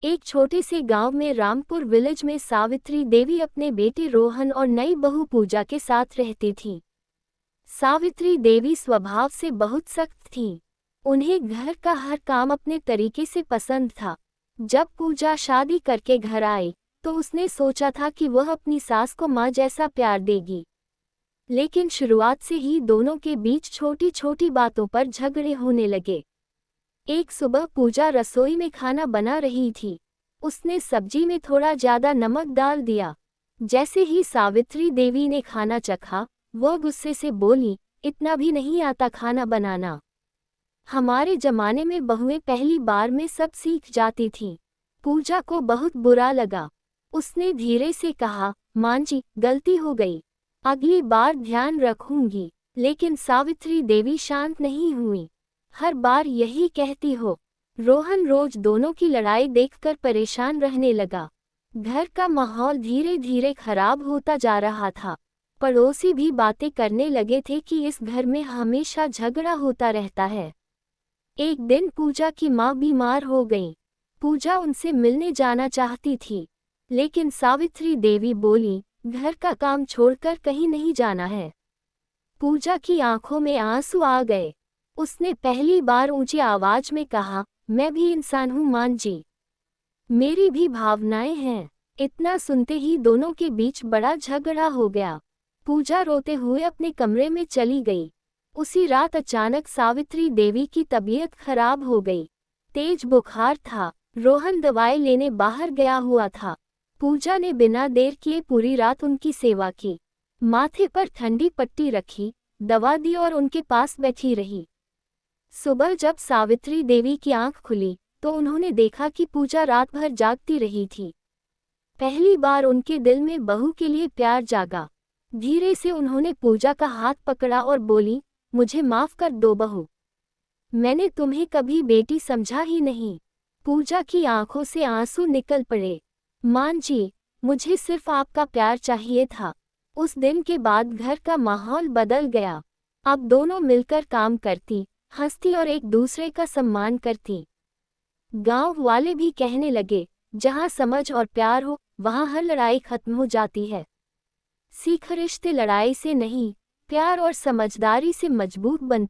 एक छोटे से गांव में रामपुर विलेज में सावित्री देवी अपने बेटे रोहन और नई बहू पूजा के साथ रहती थी। सावित्री देवी स्वभाव से बहुत सख्त थी। उन्हें घर का हर काम अपने तरीके से पसंद था। जब पूजा शादी करके घर आई तो उसने सोचा था कि वह अपनी सास को माँ जैसा प्यार देगी, लेकिन शुरुआत से ही दोनों के बीच छोटी छोटी बातों पर झगड़े होने लगे। एक सुबह पूजा रसोई में खाना बना रही थी। उसने सब्जी में थोड़ा ज्यादा नमक डाल दिया। जैसे ही सावित्री देवी ने खाना चखा, वह गुस्से से बोली, इतना भी नहीं आता खाना बनाना। हमारे जमाने में बहुएं पहली बार में सब सीख जाती थीं। पूजा को बहुत बुरा लगा। उसने धीरे से कहा, मां जी, गलती हो गई, अगली बार ध्यान रखूंगी। लेकिन सावित्री देवी शांत नहीं हुई। हर बार यही कहती हो। रोहन रोज दोनों की लड़ाई देखकर परेशान रहने लगा। घर का माहौल धीरे धीरे खराब होता जा रहा था। पड़ोसी भी बातें करने लगे थे कि इस घर में हमेशा झगड़ा होता रहता है। एक दिन पूजा की माँ बीमार हो गई। पूजा उनसे मिलने जाना चाहती थी, लेकिन सावित्री देवी बोली, घर का काम छोड़कर कहीं नहीं जाना है। पूजा की आंखों में आंसू आ गए। उसने पहली बार ऊंची आवाज में कहा, मैं भी इंसान हूँ मां जी, मेरी भी भावनाएं हैं। इतना सुनते ही दोनों के बीच बड़ा झगड़ा हो गया। पूजा रोते हुए अपने कमरे में चली गई। उसी रात अचानक सावित्री देवी की तबीयत खराब हो गई। तेज बुखार था। रोहन दवाई लेने बाहर गया हुआ था। पूजा ने बिना देर किए पूरी रात उनकी सेवा की। माथे पर ठंडी पट्टी रखी, दवा दी और उनके पास बैठी रही। सुबह जब सावित्री देवी की आंख खुली तो उन्होंने देखा कि पूजा रात भर जागती रही थी। पहली बार उनके दिल में बहू के लिए प्यार जागा। धीरे से उन्होंने पूजा का हाथ पकड़ा और बोली, मुझे माफ कर दो बहू, मैंने तुम्हें कभी बेटी समझा ही नहीं। पूजा की आंखों से आंसू निकल पड़े। मां जी, मुझे सिर्फ आपका प्यार चाहिए था। उस दिन के बाद घर का माहौल बदल गया। अब दोनों मिलकर काम करती, हंसती और एक दूसरे का सम्मान करती। गांव वाले भी कहने लगे, जहां समझ और प्यार हो वहां हर लड़ाई खत्म हो जाती है। सीख, रिश्ते लड़ाई से नहीं, प्यार और समझदारी से मजबूत बनते